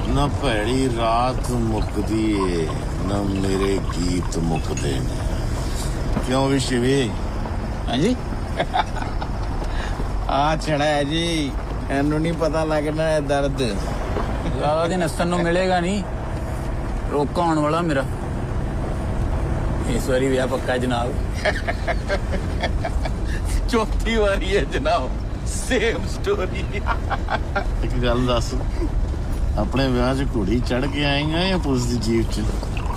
ना भैड़ी रात मुकदी है ना मेरे गीत मुकदे ने। क्यों भी शिवी? हाँ जी आ छड़ा है जी, एनू नहीं पता लगना है दर्द। ज्यादा दिन हसन नू मिलेगा नहीं, रोका होने वाला मेरा। इस बारी ब्याह पक्का जनाब। चौथी बारी है जनाब, सेम स्टोरी। एक गल दस, अपने विआह च घोड़ी चढ़ के आएगा या पुलिस दी जीप च?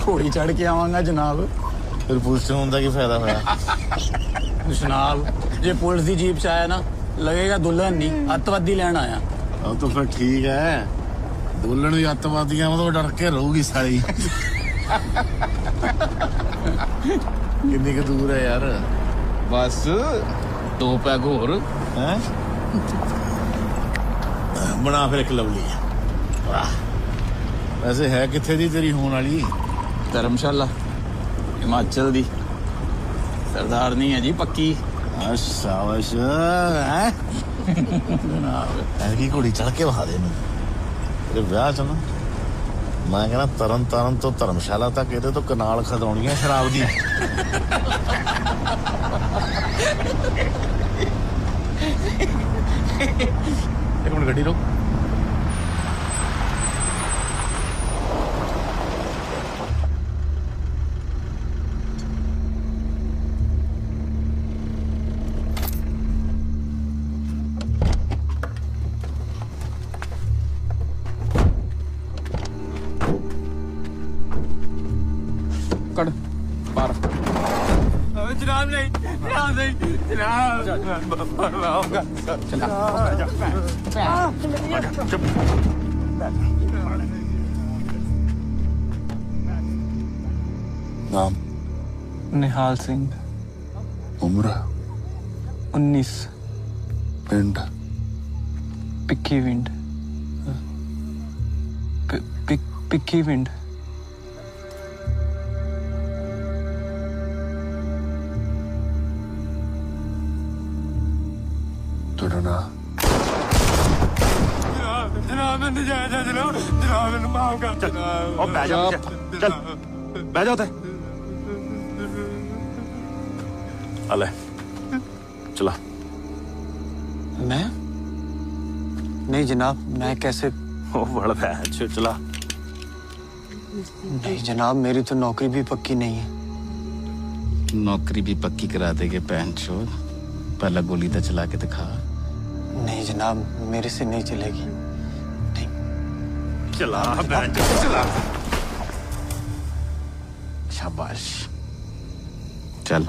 घोड़ी चढ़ के आवांगा जनाब। फिर पुलिस च होने का की फायदा होया? जनाब जे पुलिस दी जीप च आया ना, लगेगा दुल्हन नहीं अतवादी लेना आया। अब तो फिर ठीक है, दुल्हन भी अतवादियां तो डर के रहूगी सारी। कितनी का दूर है यार? बस 2 पैग होर हैं? बना फिर एक लवली। वाह, वैसे है किथे दी तेरी होने वाली? धर्मशाला हिमाचल दी, सरदार नहीं है जी पक्की। शाबाश है घोड़ी चढ़ के बहा दे तेरे ब्याह च ना। मैं कहना तरन तारण तो धर्मशाला तक ये तो कनाल खदौनी है शराब दी। एक मिनट गड्डी रोक। कड़ पार। जनाब नहीं, जनाब नहीं, नाम? निहाल सिंह। उम्र? 19। पिंड? पिक्की विंड। पिक्की विंड। जनाब मैंने जाया था जनाब, जनाब मैंने माफ कर। और बैठ जा, चल बैठ जाओ। अले चला। मैं? नहीं जनाब, मैं कैसे? ओ बड़ा बैठ चला। नहीं जनाब, मेरी तो नौकरी भी पक्की नहीं है। नौकरी भी पक्की करा देगे पैंट शोर। पहला गोली तो चला के दिखा। नहीं जनाब, मेरे से नहीं चलेगी। नहीं। चला बैठ चला। शाबाश, चल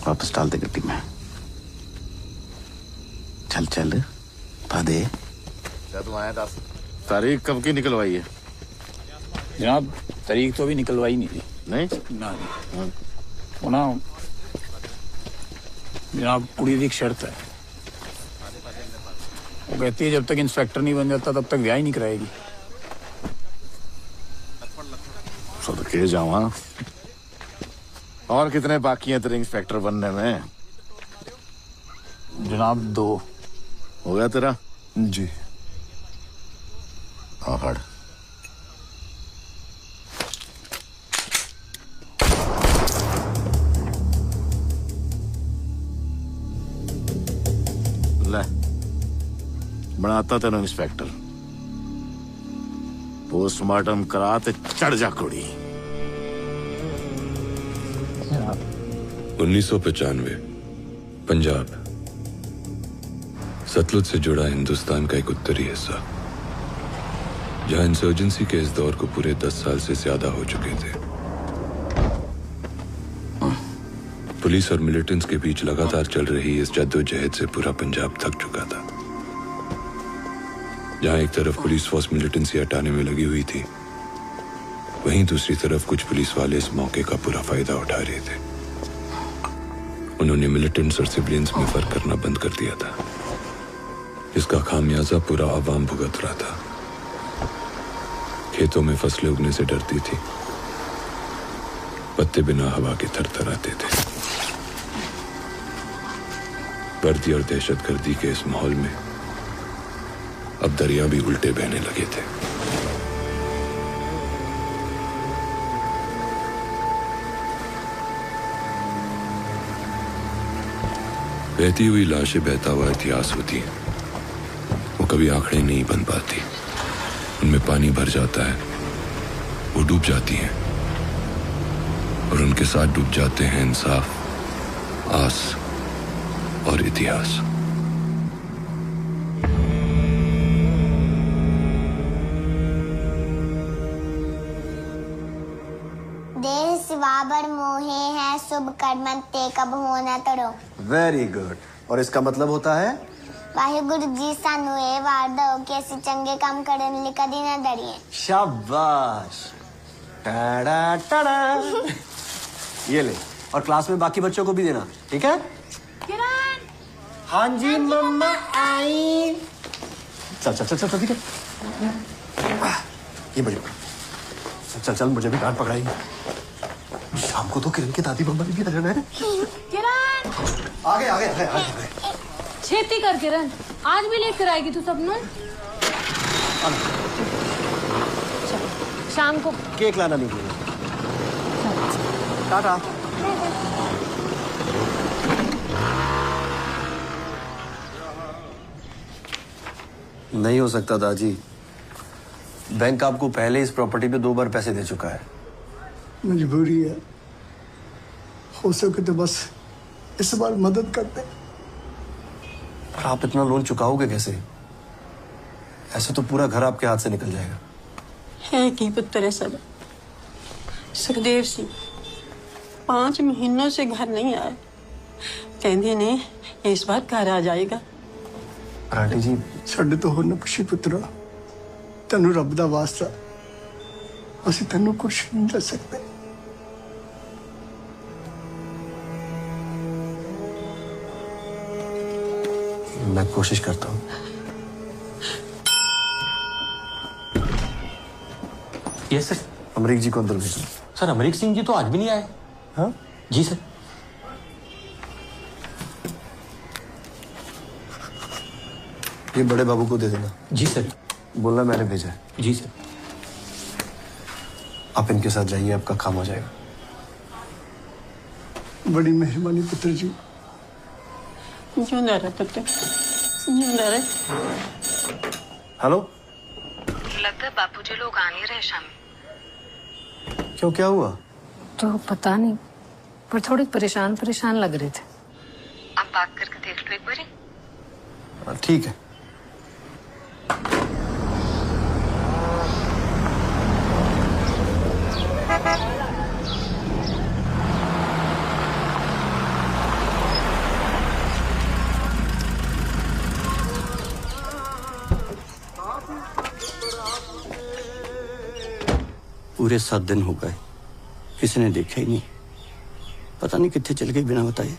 वापस डाल दे गड्डी में। चल चल दे। तू आया दस, तारीख कब की निकलवाई है? जनाब तारीख तो अभी निकलवाई नहीं थी। नहीं ना वो ना जनाब, कुड़ी की एक शर्त है। वो कहती है जब तक इंस्पेक्टर नहीं बन जाता तब तक ब्याह ही नहीं कराएगी। सदके जावा। और कितने बाकी हैं तेरे इंस्पेक्टर बनने में? जनाब 2। हो गया तेरा? जी। हाँ खड़। ले बनाता तेन इंस्पेक्टर। पोस्टमार्टम करा ते चढ़ जा कुड़ी। 1995 पंजाब, सतलुज से जुड़ा हिंदुस्तान का एक उत्तरी हिस्सा, जहां इंसर्जेंसी के इस दौर को पूरे 10 साल से ज्यादा हो चुके थे। पुलिस और मिलिटेंट्स के बीच लगातार चल रही इस जद्दोजहद से पूरा पंजाब थक चुका था। जहां एक तरफ पुलिस फोर्स मिलिटेंसी हटाने में लगी हुई थी, वहीं दूसरी तरफ कुछ पुलिस वाले इस मौके का पूरा फायदा उठा रहे थे। उन्होंने मिलिटेंट्स और सिविलियंस में फर्क करना बंद कर दिया था, जिसका खामियाजा पूरा आवाम भुगत रहा था। खेतों में फसलें उगने से डरती थी, पत्ते बिना हवा के थरथराते थे। वर्दी और दहशतगर्दी के इस माहौल में अब दरिया भी उल्टे बहने लगे थे। बहती हुई लाशें बहता हुआ इतिहास होती हैं। वो कभी आंकड़े नहीं बन पाती, उनमें पानी भर जाता है, वो डूब जाती हैं और उनके साथ डूब जाते हैं इंसाफ, आस और इतिहास। देह सिवाबर मोहे है शुभ कर्मंते कब होना तरो। Very good. और इसका मतलब होता है वाहिगुरु जी सानू ए वार दो कि ਅਸੀਂ ਚੰਗੇ ਕੰਮ ਕਰਨ ਲਈ ਕਦੀ ਨਾ ਡਰੀਏ। शाबाश। Ta-da ta-da. ये ले, और क्लास में बाकी बच्चों को भी देना, ठीक है? किरण। हाँ जी मम्मा आई। चल चल चल चल ठीक है। ये मुझे चल चल चल, मुझे भी डांट पकड़ाएगी। शाम को तो किरण की दादी मम्मा ने भी रहना है। किरण आगे आगे आगे आगे। छेती कर किरण, आज भी लेकर आएगी तू सबनों। शाम को केक लाना नहीं भूलना। टाटा। नहीं हो सकता दादी, बैंक आपको पहले इस प्रॉपर्टी पे 2 बार पैसे दे चुका है। मजबूरी है, हो सके तो बस इस बार मदद करते। और आप इतना लोन चुकाओगे कैसे? ऐसे तो पूरा घर आपके हाथ से निकल जाएगा। है की पुत्र है सब। सुखदेव सिंह 5 महीनों से घर नहीं आए, कहते ने इस बार घर आ जाएगा। आंटी जी ਸਾਡੇ ਤੋਂ ਹੋਰ ਨਾ ਪੁੱਛੀ ਪੁੱਤਰਾ, ਤੈਨੂੰ ਰੱਬ ਦਾ ਵਾਸਤਾ, ਅਸੀਂ ਤੈਨੂੰ ਕੁਝ ਨਹੀਂ ਦੱਸ ਸਕਦੇ। मैं कोशिश करता हूँ। ये सर, अमरीक जी को अंदर भेजो। सर अमरीक सिंह जी तो आज भी नहीं आए। हाँ जी सर। ये बड़े बाबू को दे देना। जी सर। बोलना मैंने भेजा है। जी सर। आप इनके साथ जाइए, आपका काम हो जाएगा। बड़ी मेहरबानी पुत्र जी। जिंदा रहे पुत्र, जिंदा रहे। हेलो, लगता है बापूजी लोग आ नहीं रहे शाम। क्यों, क्या हुआ? तो पता नहीं, पर थोड़ी परेशान परेशान लग रहे थे। आप बात करके देख लो एक बार। ठीक है। पूरे 7 दिन हो गए, किसी ने देखा ही नहीं। पता नहीं कितने चल गए बिना बताए।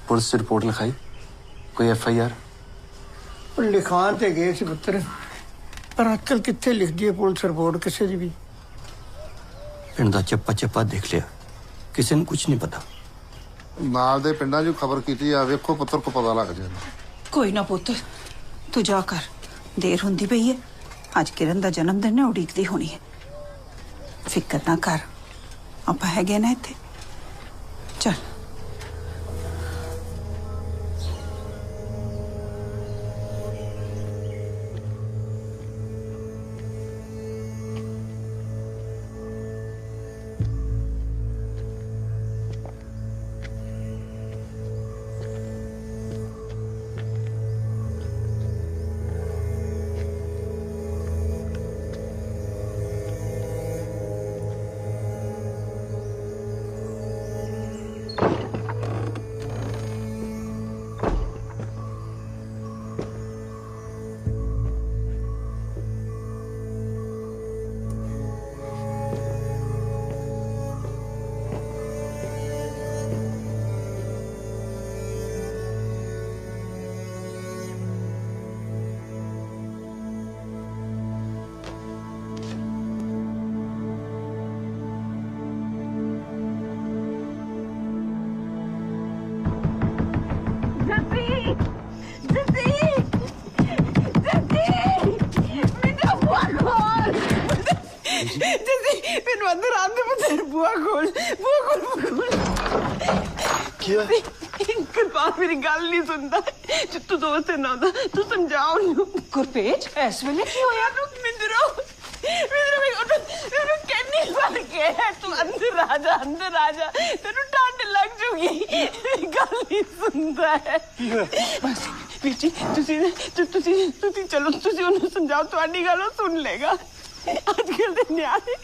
पुलिस से रिपोर्ट लिखाई? कोई FIR? लिखान ते गए सी पुत्र, पर आजकल कितने लिख दिए पुलिस रिपोर्ट किसी की भी। पिंड दा चप्पा चप्पा देख लिया, किसी ने कुछ नहीं पता। ਨਾਲ ਦੇ ਪਿੰਡਾਂ 'ਚ ਖਬਰ ਕੀਤੀ ਆ, ਵੇਖੋ ਪੁੱਤਰ ਕੋ ਪਤਾ ਲੱਗ ਜਾਏ। कोई ना पुत्र, तू जा कर, देर होंदी पई है। आज किरण दा जन्मदिन है, उड़ीकदी होनी है। फिक्र ना कर, आप है ना इत्थे। चल। अंदर आते बुआ खोल। क्या? कृपाल मेरी गल नहीं सुनता तू दोस्त ना होता तू समझाओ गुरपेज इस वेले की होया मिंदरो मिंदरो कहनी बन के तू अंदर आ जा तेनू ठंड लग जूगी मेरी गल नहीं सुनता है बस वीर जी तुसी चलो तुसी उन्हें समझाओ तुम्हारी गल सुन लेगा आजकल दे न्याणे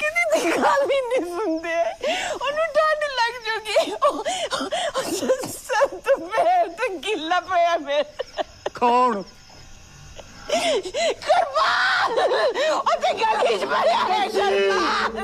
किसी दी गल ही नहीं सुनते उन्हें ठंड लग जूगी संत पैर ते गिल्ला पया मेरे कौन करवाल ओते गली च भरिया है करवाल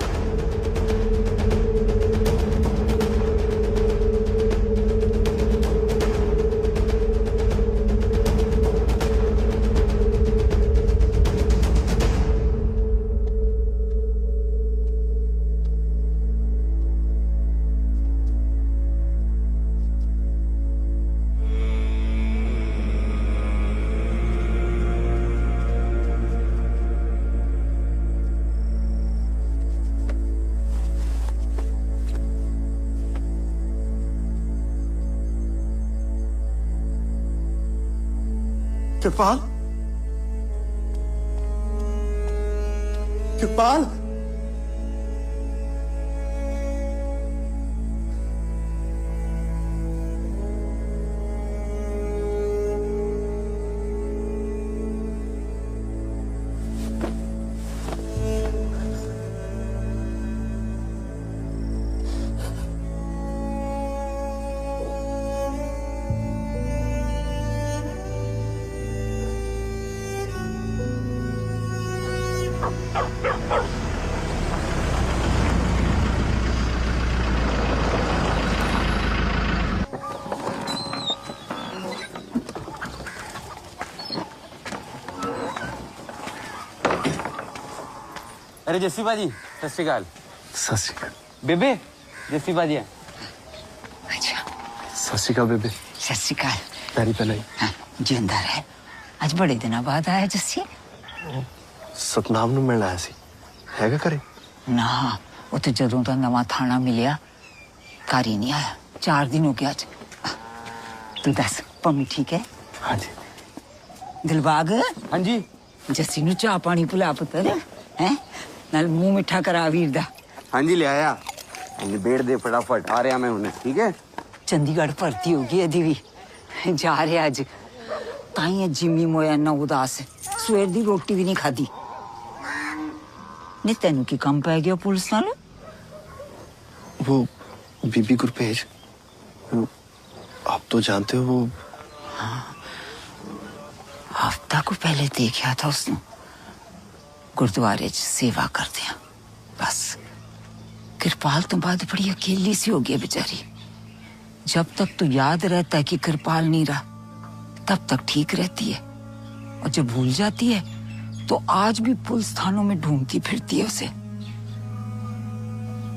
कृपाल कृपाल अरे जस्सी बाजी सत श्री अकाल सत श्री अकाल बेबे जस्सी बाजी है अच्छा सत श्री अकाल बेबे सत श्री अकाल पैरी पे नहीं हाँ जिंदा रहे आज बड़े दिनों बाद आया जस्सी सतनाम ਨੂੰ ਮਿਲਣ ਆਇਆ ਸੀ ਹੈਗਾ ਘਰੇ ना वो तो जदों का नवा थाना मिलिया घर ही नहीं आया 4 दिन हो गया आज तू दस पम्मी ठीक है हाँ जी दिलबाग हाँ जी जस्सी नु चाह पानी पिला पुत्र हैं नाल मुंह मिठा करा वीर दा हाँ जी ले आया निबेड़ दे फटाफट आ रहा मैं उन्हें ठीक है चंडीगढ़ भर्ती होगी अदी भी जा रहे अज ताई जिम्मी मोया ना उदास सवेर दी रोटी भी नहीं खाधी नहीं तेन की कम पै गया पुलिस नाल वो बीबी गुरपेज आप तो जानते हो वो हफ्ता को पहले देखा था उसने गुरुद्वारे च सेवा करते हैं बस कृपाल तो बाद बड़ी अकेली सी हो गई बेचारी जब तक तो याद रहता है कि कृपाल नहीं रहा तब तक ठीक रहती है और जब भूल जाती है तो आज भी पुलिस थानों में ढूंढती फिरती है उसे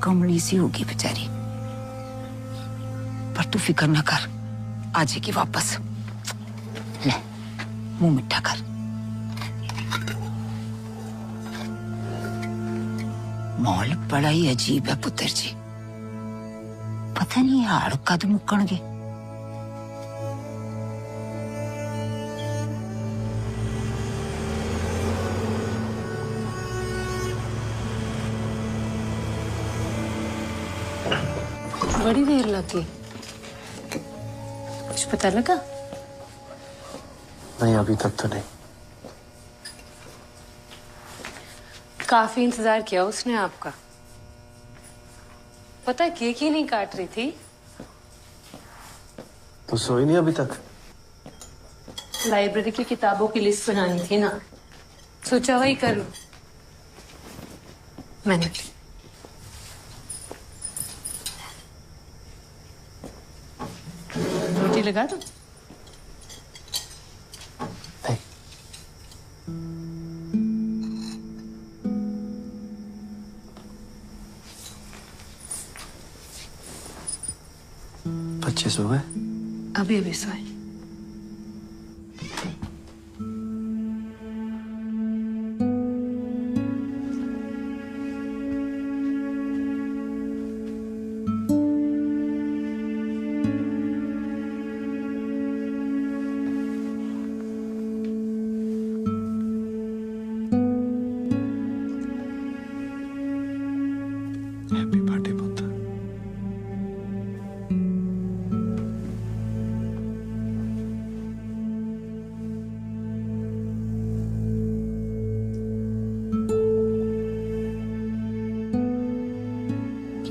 कमली सी होगी बेचारी पर तू फिक्र न कर आ जाएगी वापस ले मुंह मिठा कर माहौल बड़ा ही अजीब है पुत्र जी पता नहीं हाड़ कद मुक्कणगे बड़ी देर लगी कुछ पता लगा नहीं अभी तक तो नहीं काफी इंतजार किया उसने आपका पता है केक ही नहीं काट रही थी तो सोई नहीं अभी तक लाइब्रेरी की किताबों की लिस्ट बनानी थी ना सोचा वही कर लूं मैंने रोटी लगा दो बच्चे सो गए अभी अभी सोए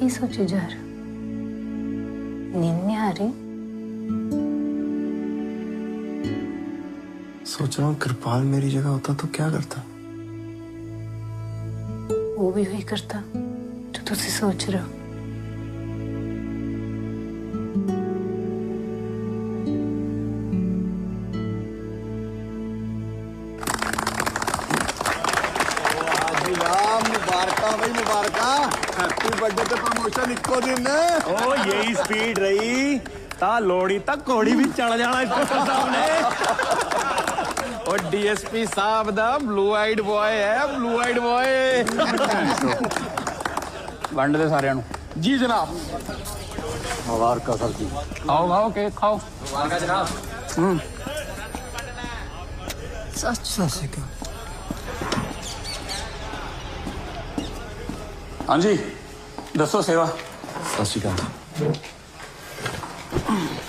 की सोची जा रहे? नींद नहीं आ रही? सोच रहा हूँ कृपाल मेरी जगह होता तो क्या करता। वो भी वही करता जो तुझसे सोच रहे हो। हैप्पी बर्थडे ते प्रमोशन इको दिन। ओ यही स्पीड रही ता लोड़ी तक घोड़ी भी चढ़ जाना इंस्पेक्टर साहब ने। और डीएसपी साहब दा ब्लू आइड बॉय है, ब्लू आइड बॉय। वंड दे सारिਆਂ ਨੂੰ। जी जनाब। मुबारक सर जी। खाओ खाओ केक खाओ। मुबारक जनाब। सच हाँ जी दसो सेवा। सत श्री अकाल।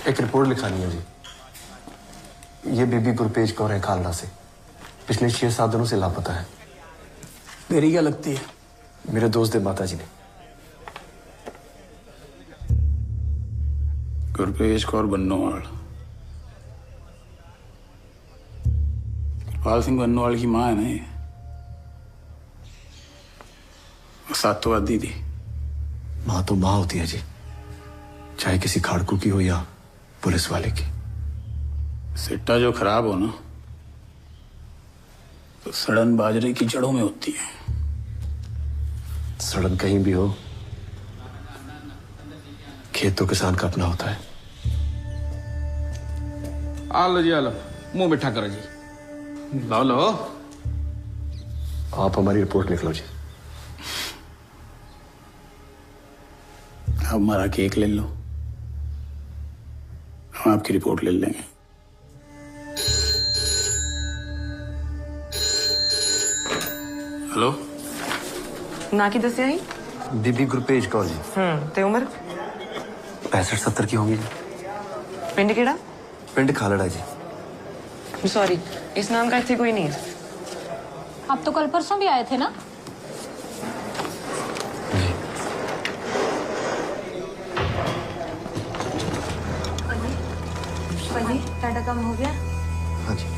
एक रिपोर्ट लिखानी है जी। ये बेबी गुरपेज कौर है खालदा से, पिछले 6-7 दिनों से लापता है। मेरी क्या लगती है? मेरे दोस्त दे माता जी ने। गुरपेज कौर बन्नोवाल, कृपाल सिंह बन्नोवाल की माँ है ना ये? सातवादी थी। माँ तो माँ होती है जी, चाहे किसी खाड़कू की हो या पुलिस वाले की। सिट्टा जो खराब हो ना तो सड़न बाजरे की जड़ों में होती है। सड़न कहीं भी हो, खेत तो किसान का अपना होता है। आलो जी आलो, मुंह मिठा करो जी। लो लो। आप हमारी रिपोर्ट लिख लो जी। आप हमारा केक ले लो, हम आपकी रिपोर्ट ले लेंगे। हेलो ना की दसिया ही? बीबी गुरपेज कौर जी। ते उम्र 65-70 की होंगी जी। पिंड केड़ा? पिंड खालड़ा जी। सॉरी, इस नाम का इतने कोई नहीं है। आप तो कल परसों भी आए थे ना? टाटा काम हो गया? हाँ जी।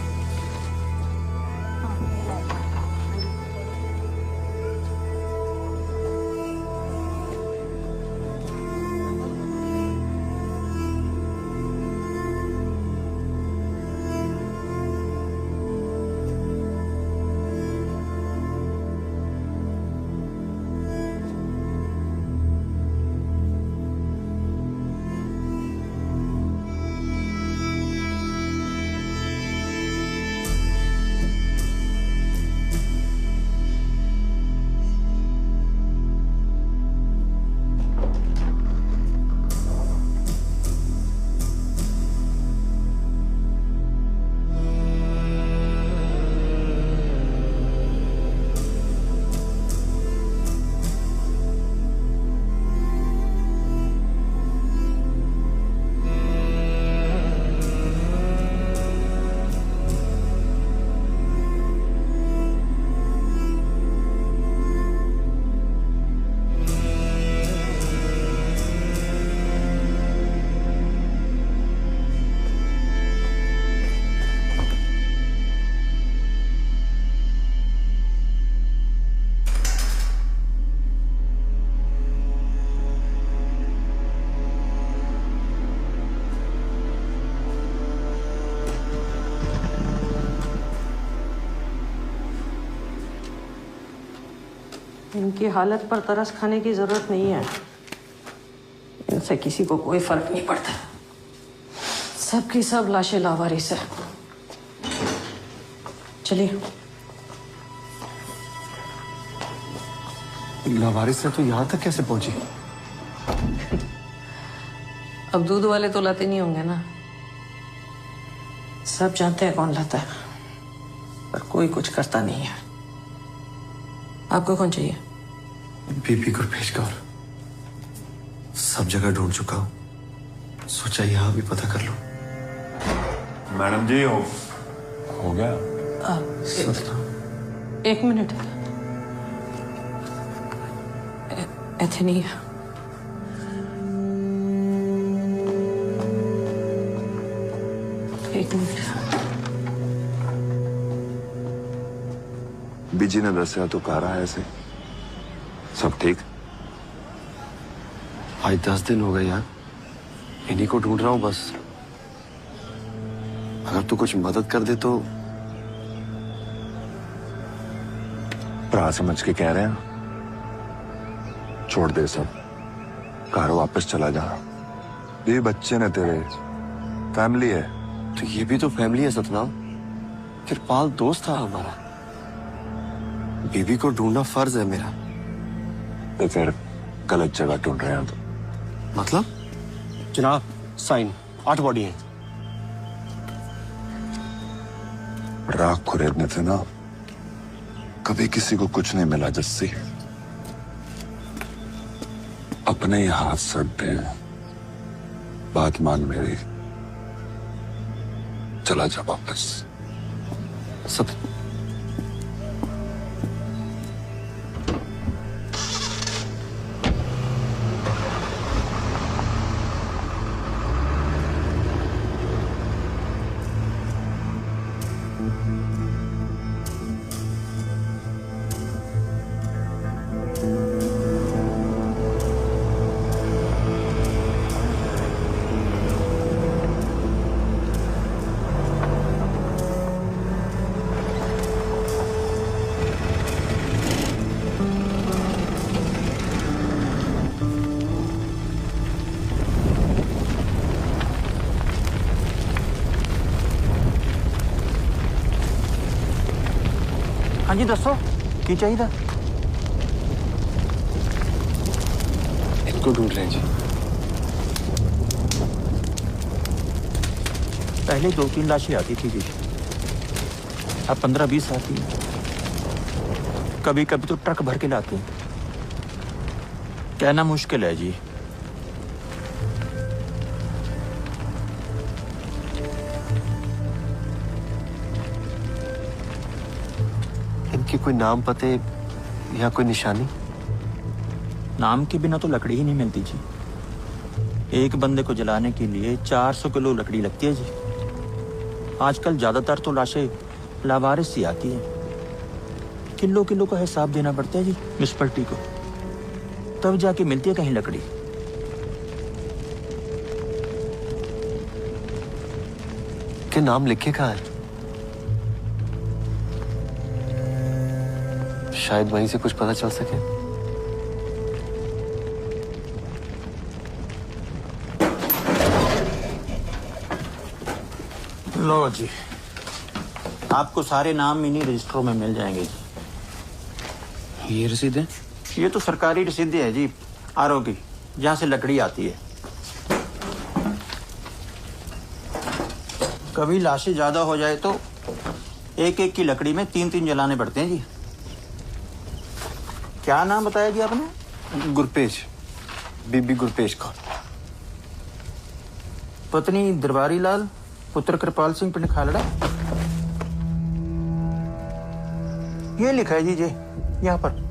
इनकी हालत पर तरस खाने की जरूरत नहीं है। इनसे किसी को कोई फर्क नहीं पड़ता। सबकी सब लाशें लावारिस है। चलिए। लावारिस से तो यहाँ तक कैसे पहुंची? अब दूध वाले तो लाते नहीं होंगे ना। सब जानते हैं कौन लाता है, पर कोई कुछ करता नहीं है। आपको कौन चाहिए? बीबी गुरपेज कौर। सब जगह ढूंढ चुका हूं, सोचा यहाँ भी पता कर लो। मैडम जी हो गया? एक मिनट। इतने नहीं है। एक मिनट। बीजी ने दसिया तो कह रहा है ऐसे सब ठीक। आज 10 दिन हो गए यार, इन्हीं को ढूंढ रहा हूँ बस। अगर तू कुछ मदद कर दे तो। भरा समझ के कह रहे हैं, छोड़ दे सब, घर वापस चला जा। ये बच्चे ने तेरे, फैमिली है। तो ये भी तो फैमिली है सतनाम, किरपाल दोस्त था हमारा। बीबी को ढूंढना फर्ज है मेरा। तो फिर गलत जगह ढूंढ रहे हैं तो मतलब? जनाब साइन 8 बॉडी हैं। राख खुरेदने थे ना, कभी किसी को कुछ नहीं मिला जस्सी। अपने ही हाथ सड़ते हैं। बात मान मेरी, चला जा वापस। सब हाँ जी दसो की चाहिए? इनको ढूंढ रहे हैं जी। पहले 2-3 लाशें आती थी जी, अब 15-20 आती है। कभी कभी तो ट्रक भर के लाते हैं। कहना मुश्किल है जी। इनकी कोई नाम पते या कोई निशानी? नाम के बिना तो लकड़ी ही नहीं मिलती जी। एक बंदे को जलाने के लिए 400 किलो लकड़ी लगती है जी। आजकल ज्यादातर तो लाशें लावारिस सी आती हैं। किलो किलो का हिसाब देना पड़ता है जी म्युनिसिपैलिटी को, तब जाके मिलती है कहीं लकड़ी। के नाम लिखे कहाँ है? शायद वहीं से कुछ पता चल सके। लो जी, आपको सारे नाम इन्हीं रजिस्टरों में मिल जाएंगे जी। ये रसीदें? ये तो सरकारी रसीदें हैं जी, आरओ की, जहाँ से लकड़ी आती है। कभी लाशें ज्यादा हो जाए तो एक एक की लकड़ी में 3-3 जलाने पड़ते हैं जी। क्या नाम बताया जी आपने? गुरपेश, बीबी गुरपेश कौर। पत्नी दरबारी लाल, पुत्र कृपाल सिंह, पिंड खालड़ा। ये लिखा है जी यहाँ पर।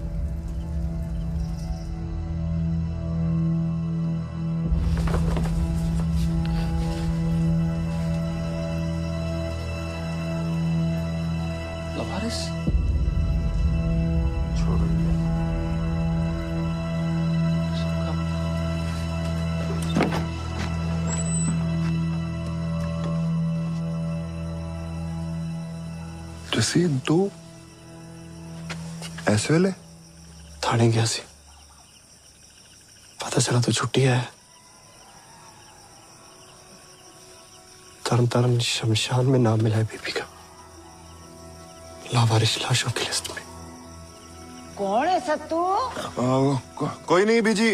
लवारिस? जैसे दो ऐसे वेले थाने गया सी, पता चला तो छुट्टी है। तरन तारण शमशान में नाम मिला है बीबी का, लावारिस लाशों की लिस्ट में। कौन है सत्तू? कोई नहीं बीजी,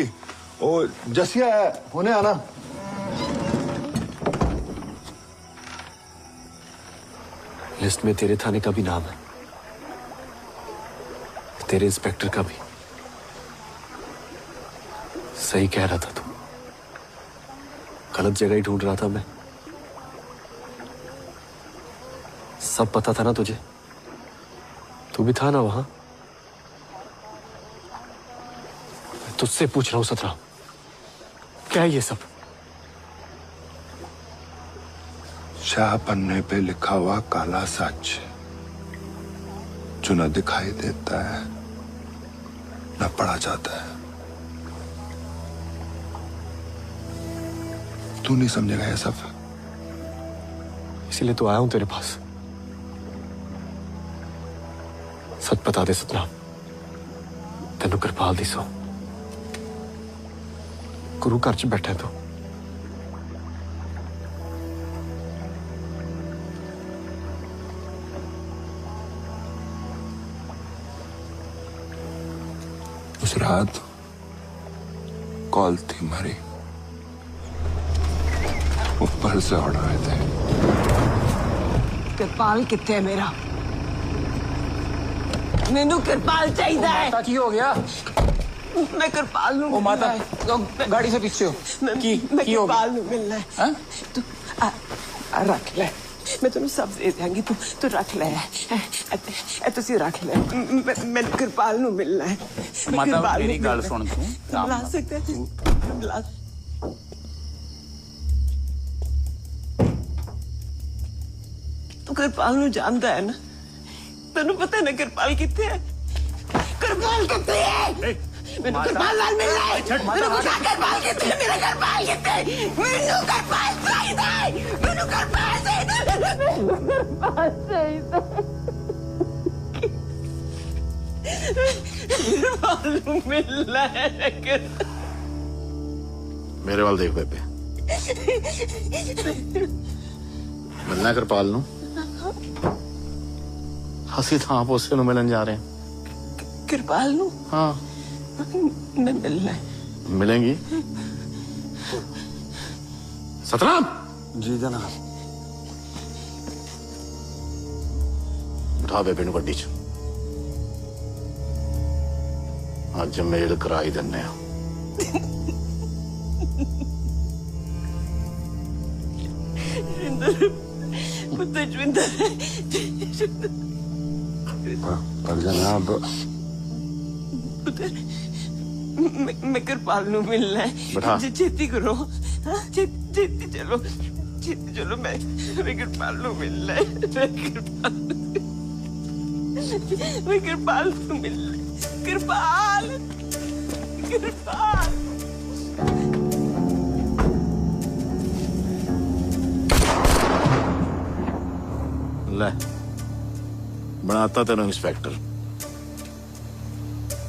ओ जसिया है, होने आना। लिस्ट में तेरे थाने का भी नाम है, तेरे इंस्पेक्टर का भी। सही कह रहा था तू, गलत जगह ही ढूंढ रहा था मैं। सब पता था ना तुझे, तू भी था ना वहां। मैं तुझसे पूछ रहा हूं सतराम, क्या है ये सब? स्याह पन्ने पे लिखा हुआ काला सच जो न दिखाई देता है न पढ़ा जाता है। तू नहीं समझेगा ये सब, इसीलिए तो आया हूं तेरे पास। सच बता दे सतनाम, तेनू कृपाल दी सौ गुरु घर च बैठे तो उस रात कॉल थी हमारी, ऊपर से उड़ रहे थे। कृपाल कितने है मेरा? मैनू कृपाल चाहिए है। माता की हो गया? मैं कृपाल नू ओ माता, गाड़ी से पीछे हो। मैं कृपाल नू मिलना है। तू रख ले, मैं तेनू सब दे देंगी, तू रख ले। तुसी रख ले, मैं कृपाल नू मिलना है। माता मेरी गल सुन तू। मिला सकते हैं, मिला। तू कृपाल नू जानता है ना? तेनू पता है ना कृपाल कितने है? कृपाल कितने है? मैंने कृपाल नाल मिलना है। मैंने पूछा कृपाल कितने है? मेरा कृपाल कितने है? मैनू कृपाल चाहिए, मैनू कृपाल चाहिए, मैनू कृपाल चाहिए। कृपाल नू मिलना है। मेरे वाल देख बेबे, मिलना कृपाल नू। ਅਸੀਂ ਥਾਂ ਪੋਸੇ ਨੂੰ ਮਿਲਣ ਜਾ ਰਹੇ ਹਾਂ। कृपाल नू? हाँ, मैं मिलना है। मिलेंगी। सतनाम जी जनाब। बिठा बेबे नू गड्डी च, अज मेल कराई दिन्ने आ। पर जनाब मैं कृपाल नू मिलना है। बैठा। छेती करो, छेती चलो, छेती चलो। मैं कृपाल नू मिलना है। मैं कृपाल नू मिलना है। कृपाल, कृपाल। ले बनाता तेनों इंस्पेक्टर,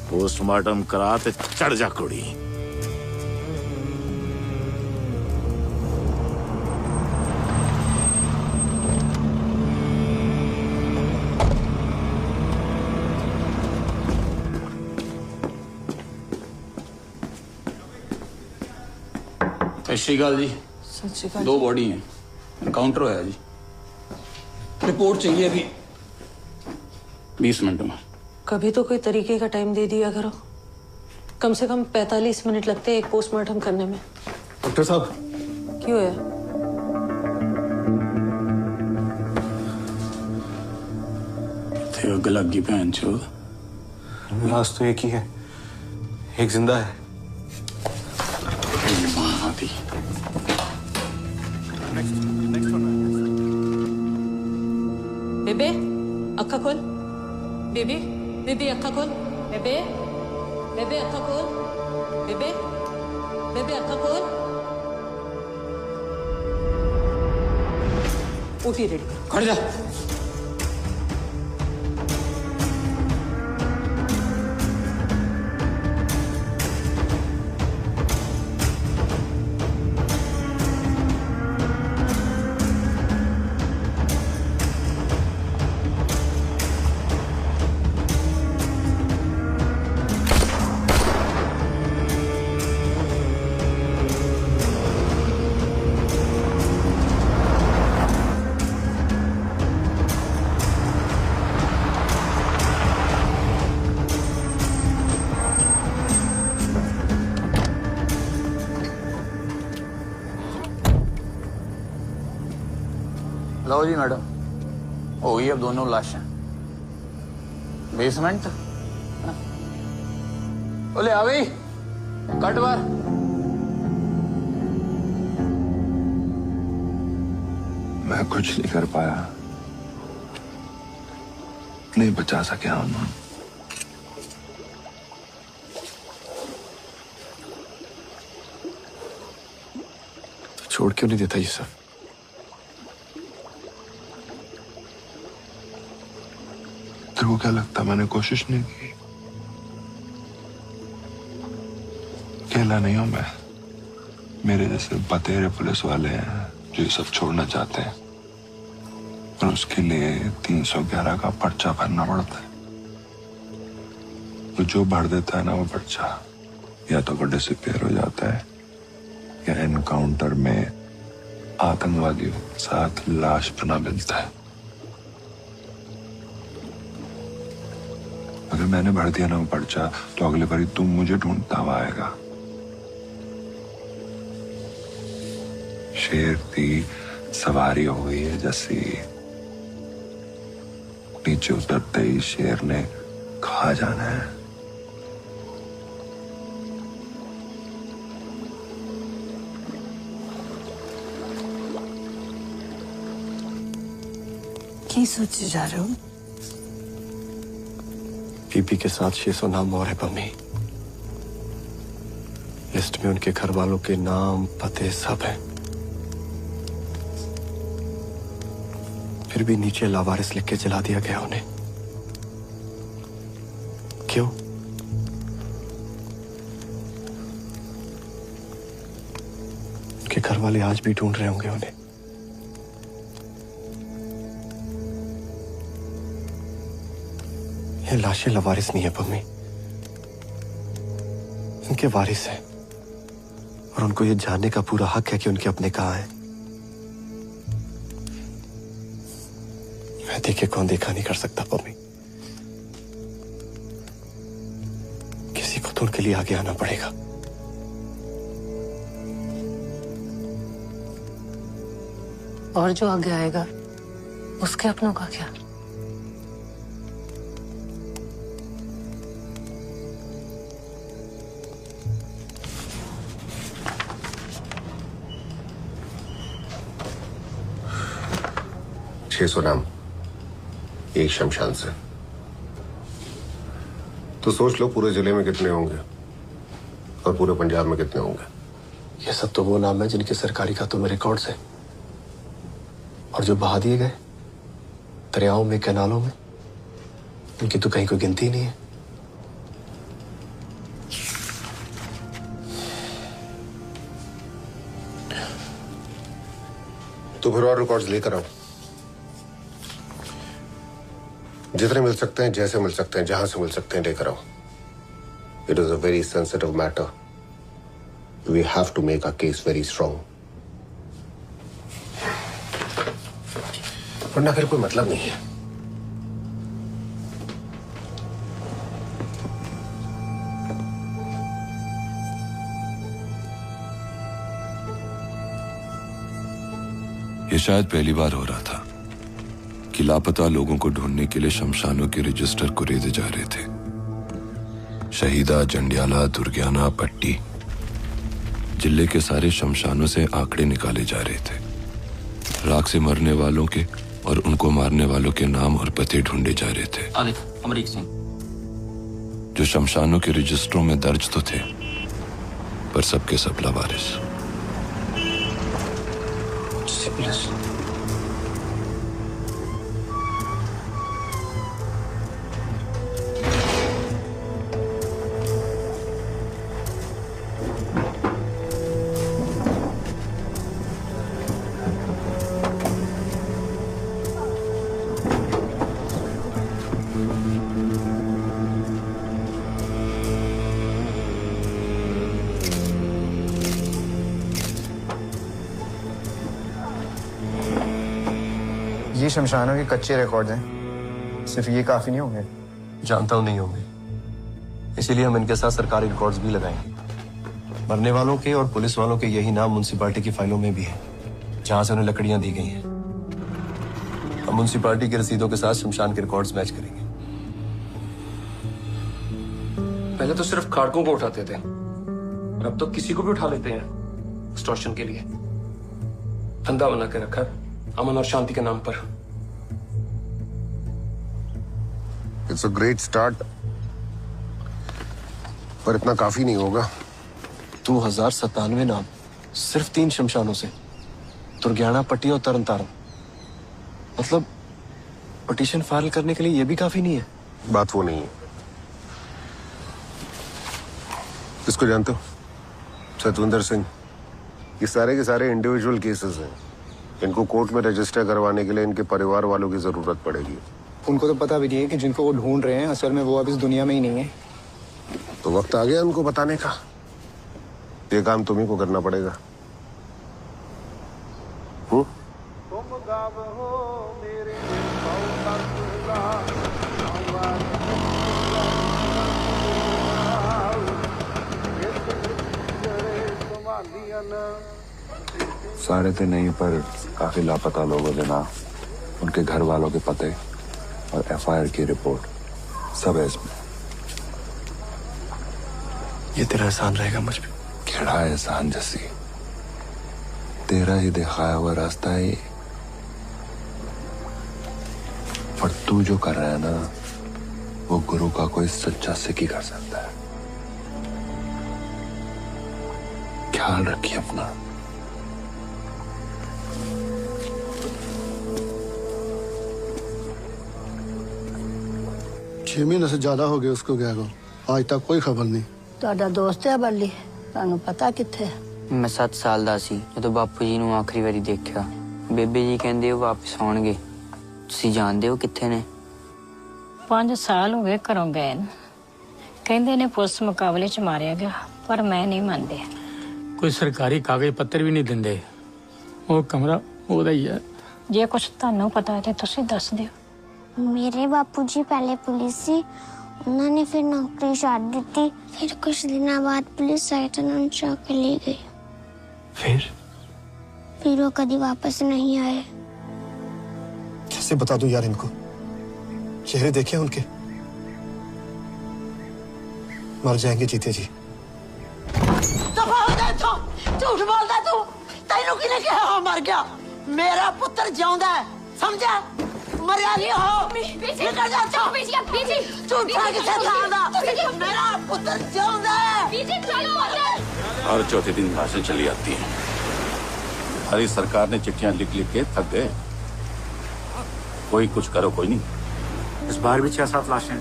पोस्टमार्टम करा ते चढ़ जा कुड़ी। सत श्री अकाल जी। सत श्री अकाल। 2 बॉडी हैं, एनकाउंटर होया जी। रिपोर्ट चाहिए अभी 20 मिनट में। कभी तो कोई तरीके का टाइम दे दिया करो। कम से कम 45 मिनट लगते हैं एक पोस्टमार्टम करने में। डॉक्टर साहब क्यों है? थे अग लग गई भैन चो। लाश तो एक ही है, एक जिंदा है। थी बेबे अक्खा खोल। बेबी, बेबी अक्खा खोल। बेबे, बेबे अक्खा खोल। बेबे, बेबे अक्खा खोल। उठी रेडी कर। खड़ जा। लो जी मैडम, हो गई अब दोनों लाशें बेसमेंट। बोले आ गई कट बार। मैं कुछ नहीं कर पाया, नहीं बचा सके अमन। तो छोड़ क्यों नहीं देता यूसुफ? तेरे को क्या लगता मैंने कोशिश नहीं की? अकेला नहीं हूं मैं, मेरे जैसे बतेरे पुलिस वाले हैं जो ये सब छोड़ना चाहते हैं, और उसके लिए 311 का पर्चा भरना पड़ता है। तो जो भर देता है ना वो पर्चा, या तो वो डिसअपीयर हो जाता है या एनकाउंटर में आतंकवादियों के साथ लाश बना मिलता है। अगर मैंने भर दिया ना वो पर्चा तो अगले बारी तुम मुझे ढूंढता हुआ आएगा। शेर की सवारी हो गई है जैसी, नीचे उतरते ही शेर ने खा जाना है। क्या सोचे जा रहे हो? पीपी के साथ 600 नाम और है पम्मी। लिस्ट में उनके घर वालों के नाम पते सब हैं। फिर भी नीचे लावारिस लिख के जला दिया गया उन्हें। क्यों? उनके घर वाले आज भी ढूंढ रहे होंगे उन्हें। ये लाशें लवारिस नहीं है पम्मी, उनके वारिस हैं, और उनको ये जानने का पूरा हक है कि उनके अपने कहाँ हैं। मैं देखे कौन देखा नहीं कर सकता पम्मी। किसी को तो उनके लिए आगे आना पड़ेगा। और जो आगे आएगा उसके अपनों का क्या? सौ नाम एक शमशान से। तो सोच लो पूरे जिले में कितने होंगे और पूरे पंजाब में कितने होंगे। ये सब तो वो नाम है जिनके सरकारी खातों में रिकॉर्ड्स हैं, और जो बहा दिए गए दरियाओं में, कैनालों में, उनकी तो कहीं कोई गिनती नहीं है। तो फिर और रिकॉर्ड्स लेकर आओ, जितने मिल सकते हैं, जैसे मिल सकते हैं, जहां से मिल सकते हैं लेकर आओ। It is a very sensitive matter. We have to make our case very strong, वरना फिर कोई मतलब नहीं है। ये शायद पहली बार हो रहा था कि लापता लोगों को ढूंढने के लिए शमशानों के रजिस्टर कुरेदे जा रहे थे। शहीदा, जंडियाला, दुर्गियाना, पट्टी, जिले के सारे शमशानों से आंकड़े निकाले जा रहे थे। राख से मरने वालों के और उनको मारने वालों के नाम और पते ढूंढे जा रहे थे। अमरीक सिंह, जो शमशानों के रजिस्टरों में दर्ज तो थे, पर सबके सब लावारिस। ये शमशानों के कच्चे रिकॉर्ड हैं, सिर्फ ये काफी नहीं होंगे। जानता हूं नहीं होंगे, इसीलिए हम इनके साथ सरकारी रिकॉर्ड्स भी लगाएंगे। मरने वालों के और पुलिस वालों के यही नाम म्युनिसिपैलिटी की फाइलों में भी है, जहां से उन्हें लकड़ियां दी गई हैं। हम म्युनिसिपैलिटी की रसीदों के साथ शमशान के रिकॉर्ड्स मैच करेंगे। पहले तो सिर्फ खाड़कों को उठाते थे, और अब तो किसी को भी उठा लेते हैं एक्सटॉर्शन के लिए। फंदा बना के रखा है। अमन और शांति के नाम पर। इट्स अ ग्रेट स्टार्ट, पर इतना काफी नहीं होगा। 2097 नाम सिर्फ 3 शमशानों से, दुर्गियाना, पट्टी और तरन तारण। मतलब पिटीशन फाइल करने के लिए ये भी काफी नहीं है। बात वो नहीं है। इसको जानते हो? सतविंदर सिंह। ये सारे के सारे इंडिविजुअल केसेस हैं। इनको कोर्ट में रजिस्टर करवाने के लिए इनके परिवार वालों की जरूरत पड़ेगी। उनको तो पता भी नहीं है कि जिनको वो ढूंढ रहे हैं असल में वो अब इस दुनिया में ही नहीं है। तो वक्त आ गया उनको बताने का। ये काम तुम्ही को करना पड़ेगा। सारे तो नहीं, पर काफी लापता लोगों के नाम, उनके घर वालों के पते और एफआईआर की रिपोर्ट सब है इसमें। ये तेरा एहसान रहेगा मुझ पे। केड़ा एहसान जैसी, तेरा ही दिखाया हुआ रास्ता है ये। पर तू जो कर रहा है ना, वो गुरु का कोई सच्चा सिख ही कर सकता है। ख्याल रखिए अपना। छह महीने से ज्यादा हो गए उसको गया को, आज तक कोई खबर नहीं। ਤੁਹਾਡਾ ਦੋਸਤ ਹੈ ਬੱਲੀ, ਤੁਹਾਨੂੰ ਪਤਾ ਕਿੱਥੇ? ਮੈਂ 7 ਸਾਲ ਦਾ ਸੀ ਜਦੋਂ ਬਾਪੂ ਜੀ ਨੂੰ ਆਖਰੀ ਵਾਰੀ ਦੇਖਿਆ। ਬੇਬੇ ਜੀ ਕਹਿੰਦੇ ਉਹ ਵਾਪਸ ਆਉਣਗੇ। ਤੁਸੀਂ ਜਾਣਦੇ ਹੋ ਕਿੱਥੇ ਨੇ? 5 ਸਾਲ ਹੋ ਗਏ ਘਰੋਂ ਗਏ ਨੂੰ। ਕਹਿੰਦੇ ਨੇ ਪੁਲਿਸ ਮੁਕਾਬਲੇ 'ਚ ਮਾਰਿਆ ਗਿਆ, ਪਰ ਮੈਂ ਨਹੀਂ ਮੰਨਦੇ। ਕੋਈ ਸਰਕਾਰੀ ਕਾਗਜ਼ ਪੱਤਰ ਵੀ ਨਹੀਂ ਦਿੰਦੇ। ਉਹ ਕਮਰਾ ਉਹਦਾ ਹੀ ਹੈ। ਜੇ ਕੁਝ ਤੁਹਾਨੂੰ ਪਤਾ ਹੈ ਤੇ ਤੁਸੀਂ ਦੱਸ ਦਿਓ। मेरे बापूजी पहले पुलिस थी, उन्होंने फिर नौकरी छाड़ दी थी। फिर कुछ दिनों बाद पुलिस आई तो उन्होंने चौक के ले गई। फिर वो कभी वापस नहीं आए। कैसे बता दूं यार इनको? चेहरे देखे उनके? मर जाएंगे जीते जी। झूठ बोलदा तू। तैनू किने कहा मर गया? मेरा पुत्र जिंदा है, समझा? मरिया नहीं हो। निकल जा चो। झूठा किसे था? मेरा पुत्र जिंदा है। हर चौथे दिन लाशें चली आती हैं। हमारी सरकार ने चिट्ठियां लिख लिख के थक गए। कोई कुछ करो, कोई नहीं। इस बार भी 6-7 लाशें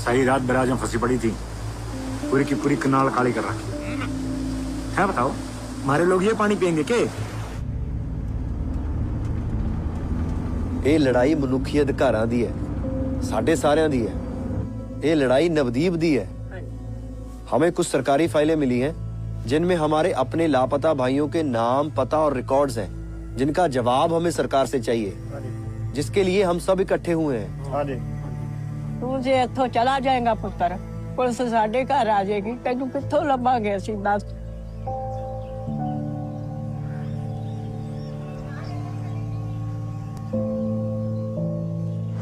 सही रात बराज में फंसी पड़ी थी। पूरी की पूरी कनाल काली कर रखी है। बताओ हमारे लोग ये पानी पियेंगे के? ਇਹ ਲੜਾਈ ਮਨੁੱਖੀ ਅਧਿਕਾਰਾਂ ਦੀ ਹੈ, ਸਾਡੇ ਸਾਰਿਆਂ ਦੀ ਹੈ। ਇਹ ਲੜਾਈ नवदीप दी है। हमें कुछ सरकारी फाइलें मिली हैं जिनमें हमारे अपने लापता भाइयों के नाम, पता और रिकॉर्ड्स हैं, जिनका जवाब हमें सरकार से चाहिए, जिसके लिए हम सब इकट्ठे हुए हैं। तू जे इत्थों चला जाएगा पुत्र, पुलिस साडे घर आ जाएगी, तैनू कित्थों लभांगे असीं? दस।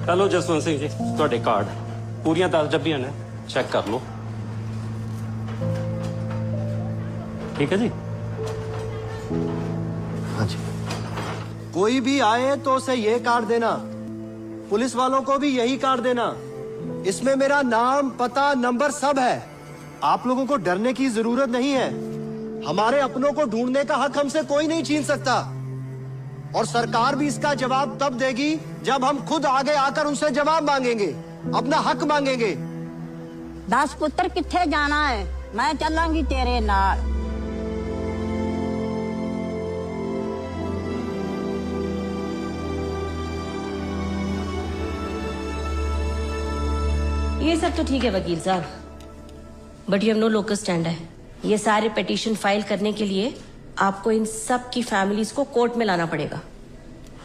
हेलो जसवंत सिंह जी, ਤੁਹਾਡੇ ਕਾਰਡ ਪੂਰੀਆਂ 10 ਡੱਬੀਆਂ ਨੇ, ਚੈੱਕ ਕਰ ਲਓ। ठीक है जी? हाँ जी। कोई भी आए तो उसे ये कार्ड देना, पुलिस वालों को भी यही कार्ड देना। इसमें मेरा नाम, पता, नंबर सब है। आप लोगों को डरने की जरूरत नहीं है। हमारे अपनों को ढूंढने का हक हमसे कोई नहीं छीन सकता, और सरकार भी इसका जवाब तब देगी जब हम खुद आगे आकर उनसे जवाब मांगेंगे, अपना हक मांगेंगे। 10 पुत्र किथे जाना है? मैं चलांगी तेरे नाल। ये सब तो ठीक है वकील साहब, but you have no local stand है। ये सारे पिटीशन फाइल करने के लिए आपको इन सब की फैमिलीज को कोर्ट में लाना पड़ेगा।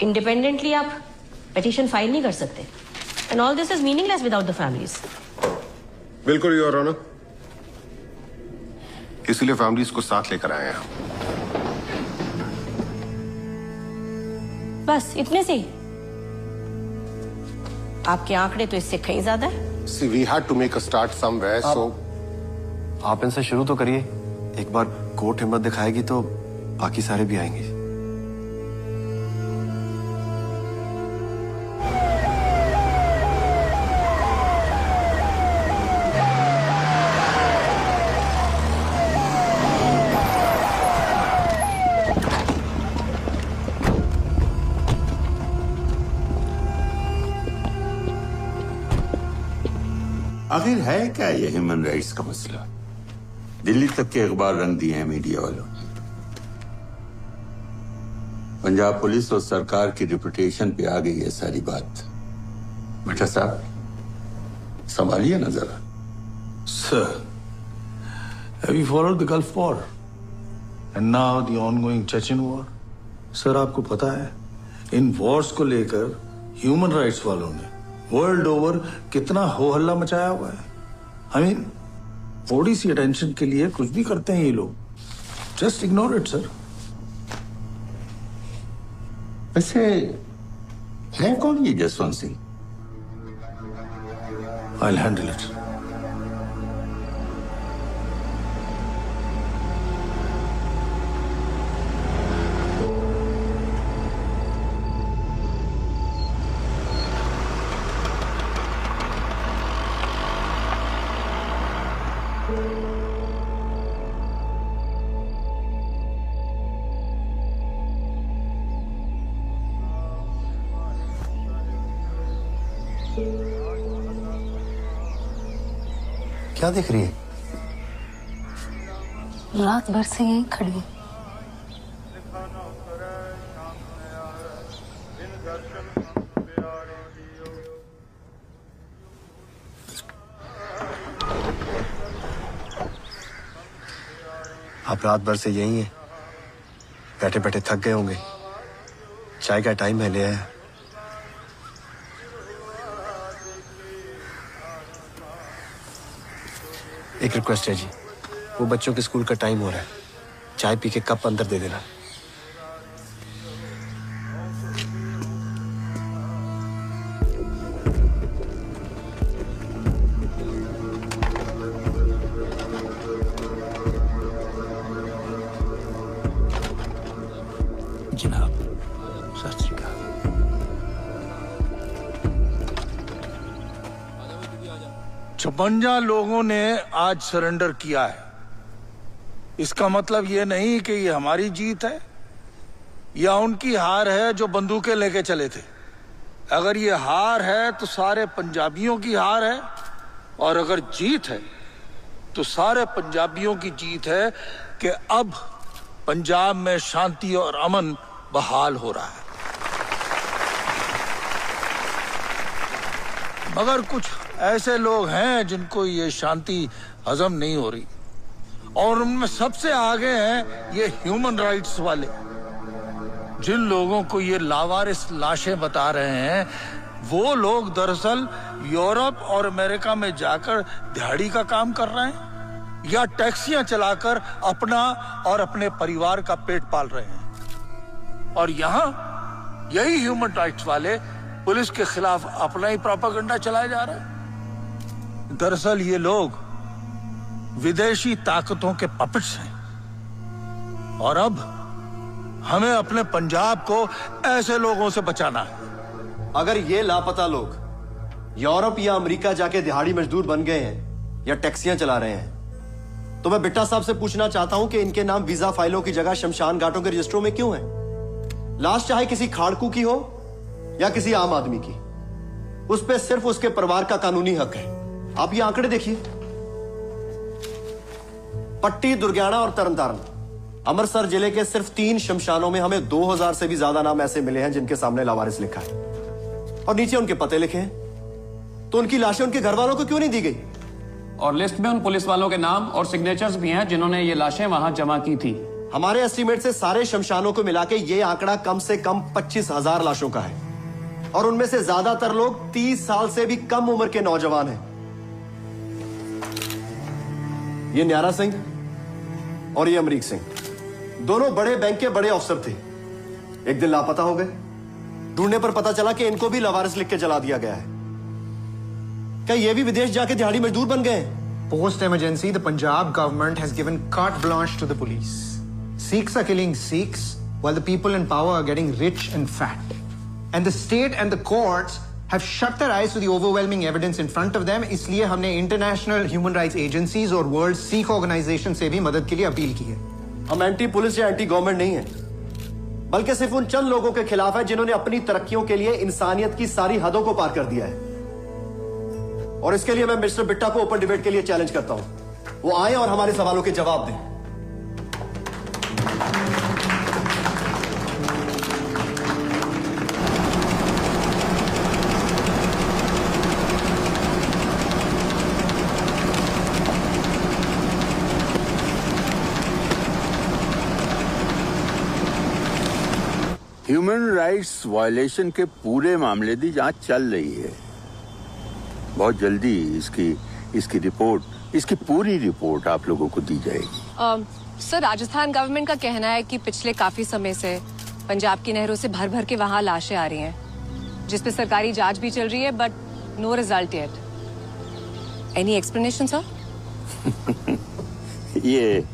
इंडिपेंडेंटली आप पिटीशन फाइल नहीं कर सकते, and all this is meaningless without the families. बिल्कुल योर ऑनर, इसीलिए फैमिलीज को साथ लेकर आए हैं हम। बस इतने से ही? आपके आंकड़े तो इससे कहीं ज्यादा है। See, we had to make a start somewhere, so आप इनसे शुरू तो करिए। एक बार कोर्ट हिम्मत दिखाएगी तो बाकी सारे भी आएंगे। आखिर है क्या ये ह्यूमन राइट्स का मसला? दिल्ली तक के अखबार रंग दिए हैं मीडिया वालों ने। पंजाब पुलिस और सरकार की रेपुटेशन पे आ गई है सारी बात। बेटा साहब, संभालिए ना जरा। Sir, have you followed the Gulf War? And now the ongoing Chechen war? Sir, आपको पता है इन वॉर्स को लेकर ह्यूमन राइट्स वालों ने वर्ल्ड ओवर कितना हो हल्ला मचाया हुआ है। आई मीन, थोड़ी सी अटेंशन के लिए कुछ भी करते हैं ये लोग। Just ignore it sir. वैसे है कौन ये Jaswant Singh? I'll handle it. क्या देख रही है? रात भर से यहीं खड़ी हूँ। आप रात भर से यहीं हैं, बैठे बैठे थक गए होंगे। चाय का टाइम है, ले आया। एक रिक्वेस्ट है जी, वो बच्चों के स्कूल का टाइम हो रहा है, चाय पी के कप अंदर दे देना। जनाब, सत श्री अकाल। छप्पन लोगों ने आज सरेंडर किया है। इसका मतलब ये नहीं कि ये हमारी जीत है या उनकी हार है जो बंदूकें लेके चले थे। अगर ये हार है तो सारे पंजाबियों की हार है, और अगर जीत है तो सारे पंजाबियों की जीत है कि अब पंजाब में शांति और अमन बहाल हो रहा है। मगर कुछ ऐसे लोग हैं जिनको ये शांति हजम नहीं हो रही, और उनमें सबसे आगे हैं ये ह्यूमन राइट्स वाले। जिन लोगों को ये लावारिस लाशें बता रहे हैं, वो लोग दरअसल यूरोप और अमेरिका में जाकर दिहाड़ी का काम कर रहे हैं या टैक्सियां चलाकर अपना और अपने परिवार का पेट पाल रहे हैं। और यहाँ यही ह्यूमन राइट्स वाले पुलिस के खिलाफ अपना ही प्रोपेगेंडा चलाया जा रहा है। दरअसल ये लोग विदेशी ताकतों के पपेट्स हैं, और अब हमें अपने पंजाब को ऐसे लोगों से बचाना है। अगर ये लापता लोग यूरोप या अमेरिका जाके दिहाड़ी मजदूर बन गए हैं या टैक्सियां चला रहे हैं, तो मैं बिट्टा साहब से पूछना चाहता हूं कि इनके नाम वीजा फाइलों की जगह शमशान घाटों के रजिस्टरों में क्यों है? लाश चाहे किसी खाड़कू की हो या किसी आम आदमी की, उस पर सिर्फ उसके परिवार का कानूनी हक है। आप ये आंकड़े देखिए, पट्टी, दुर्गियाना और तरनतारन, अमृतसर जिले के सिर्फ 3 शमशानों में हमें 2000 से भी ज्यादा नाम ऐसे मिले हैं जिनके सामने लावारिस लिखा है और नीचे उनके पते लिखे हैं। तो उनकी लाशें उनके घर वालों को क्यों नहीं दी गई? और लिस्ट में उन पुलिस वालों के नाम और सिग्नेचर्स भी हैं जिन्होंने ये लाशें वहां जमा की थी। हमारे एस्टीमेट से सारे शमशानों को मिला के ये आंकड़ा कम से कम 25,000 लाशों का है, और उनमें से ज्यादातर लोग 30 साल से भी कम उम्र के नौजवान हैं। ये न्यारा सिंह और ये अमरीक सिंह, दोनों बड़े बैंक के बड़े अफसर थे। एक दिन लापता हो गए। ढूंढने पर पता चला कि इनको भी लावारिस लिख के जला दिया गया है। क्या ये भी विदेश जाके दिहाड़ी मजदूर बन गए? Post emergency, the Punjab government has given carte blanche to the police. Sikhs are killing Sikhs while the people in power are getting rich and fat. And the state and the courts have shut their eyes to the overwhelming evidence in front of them. इसलिए हमने international human rights agencies और World Sikh Organization से भी मदद के लिए appeal की है। हम एंटी पुलिस या एंटी गवर्नमेंट नहीं है, बल्कि सिर्फ उन चंद लोगों के खिलाफ है जिन्होंने अपनी तरक्कियों के लिए इंसानियत की सारी हदों को पार कर दिया है। और इसके लिए मैं मिस्टर बिट्टा को ओपन डिबेट के लिए चैलेंज करता हूं। वो आए और हमारे सवालों के जवाब दें। ह्यूमन राइट्स वायलेशन के पूरे मामले की जांच चल रही है। बहुत जल्दी इसकी रिपोर्ट, इसकी पूरी रिपोर्ट आप लोगों को दी जाएगी। सर, राजस्थान गवर्नमेंट का कहना है कि पिछले काफी समय से पंजाब की नहरों से भर भर के वहां लाशें आ रही हैं, जिस पे सरकारी जांच भी चल रही है, but no result yet. Any explanation sir? ये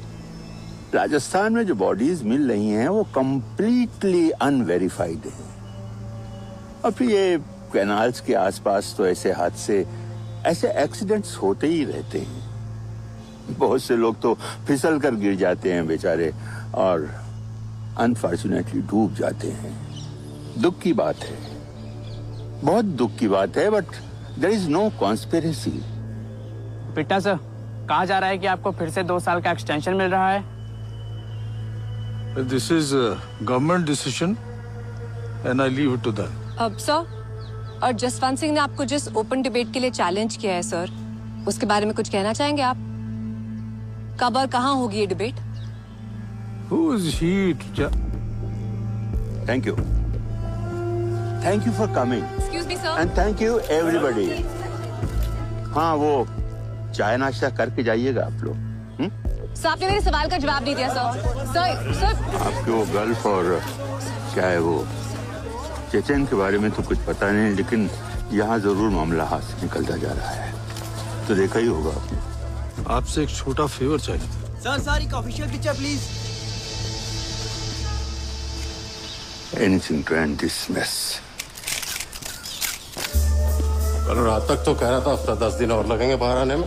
राजस्थान में जो बॉडीज मिल रही हैं वो कंप्लीटली अनवेरिफाइड हैं। और फिर ये कैनाल्स के आसपास तो ऐसे हादसे, ऐसे एक्सीडेंट्स होते ही रहते हैं। बहुत से लोग तो फिसल कर गिर जाते हैं बेचारे, और अनफॉर्चुनेटली डूब जाते हैं। दुख की बात है, बहुत दुख की बात है, but there is no conspiracy. पिट्टा सर, कहा जा रहा है कि आपको फिर से 2 साल का एक्सटेंशन मिल रहा है। This is a government decision and I leave it to them. अब सर, और जसवंत सिंह ने आपको जिस ओपन डिबेट के लिए चैलेंज किया है सर, उसके बारे में कुछ कहना चाहेंगे आप? कब और कहाँ होगी ये debate? Who is he to Thank you. Thank you for coming. Excuse me, sir. And thank you everybody. हाँ, वो चाय नाश्ता करके जाइएगा आप लोग। सर, आपने मेरे सवाल का जवाब नहीं दिया सर। सर आपके वो गल्फ और क्या है वो चेचन के बारे में तो कुछ पता नहीं, लेकिन यहाँ जरूर मामला हाथ से निकलता जा रहा है, तो देखा ही होगा आपने। आपसे एक छोटा फेवर चाहिए था। सर, एक official picture please. Anything to end this mess. कल रात तक तो कह रहा था हफ्ता 10 दिन और लगेंगे बाहर आने में,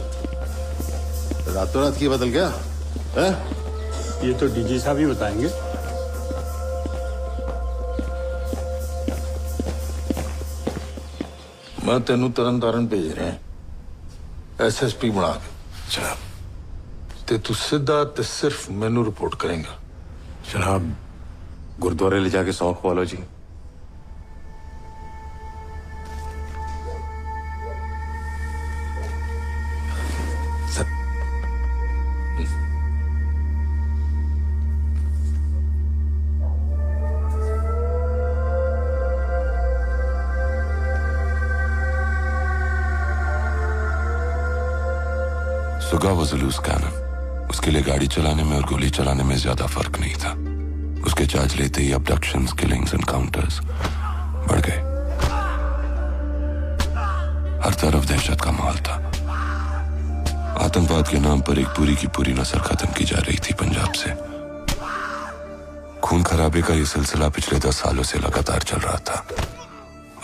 रातों रात की बदल गया है? ये तो डीजी साहब ही बताएंगे। मैं तेनू तरन भेज रहे हैं SSP बना के। जनाब, ते तू सीधा ते सिर्फ मैनू रिपोर्ट करेंगा। जनाब, गुरुद्वारे ले जाके सौंफ वालो जी। सुगा वाज अ लूज कैनन। उसके लिए गाड़ी चलाने में और गोली चलाने में ज्यादा फर्क नहीं था। उसके चार्ज लेते ही अबडक्शंस, किलिंग्स, एनकाउंटर्स बढ़ गए। हर तरफ दहशत का माहौल था। आतंकवाद के नाम पर एक पूरी की पूरी नस्ल खत्म की जा रही थी पंजाब से। खून खराबे का ये सिलसिला पिछले 10 सालों से लगातार चल रहा था,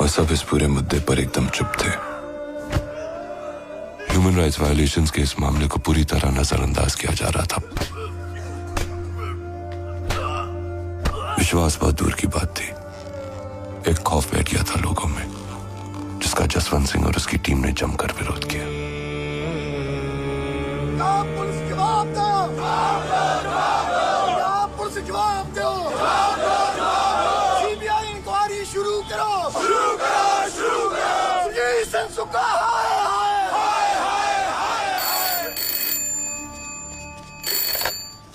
और सब इस पूरे मुद्दे पर एकदम चुप थे। ह्यूमन राइट्स वायलेशंस के इस मामले को पूरी तरह नजरअंदाज किया जा रहा था। विश्वास बहुत दूर की बात थी। एक खौफ बैठ गया था लोगों में, जिसका जसवंत सिंह और उसकी टीम ने जमकर विरोध किया। पुलिस जवाब दो! पुलिस जवाब दो! सीबीआई इंक्वायरी शुरू करो! शुरू करो! ये संसुका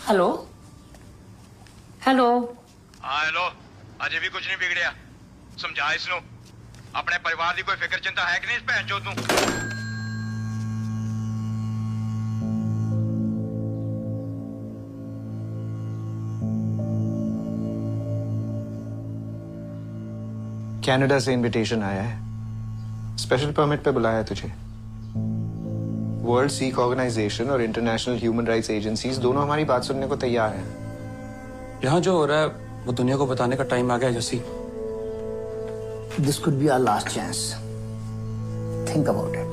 हेलो हेलो। हाँ हेलो, अजे भी कुछ नहीं बिगड़िया। समझा इसनू, अपने परिवार की कोई फिक्र चिंता है कि नहीं इस भैन चोद नूं? कनाडा से इनविटेशन आया है, स्पेशल परमिट पे बुलाया है तुझे। वर्ल्ड सिख ऑर्गेनाइजेशन और इंटरनेशनल ह्यूमन राइट्स एजेंसीज दोनों हमारी बात सुनने को तैयार हैं। यहाँ जो हो रहा है वो दुनिया को बताने का टाइम आ गया जसी। This could be our last chance. Think about it.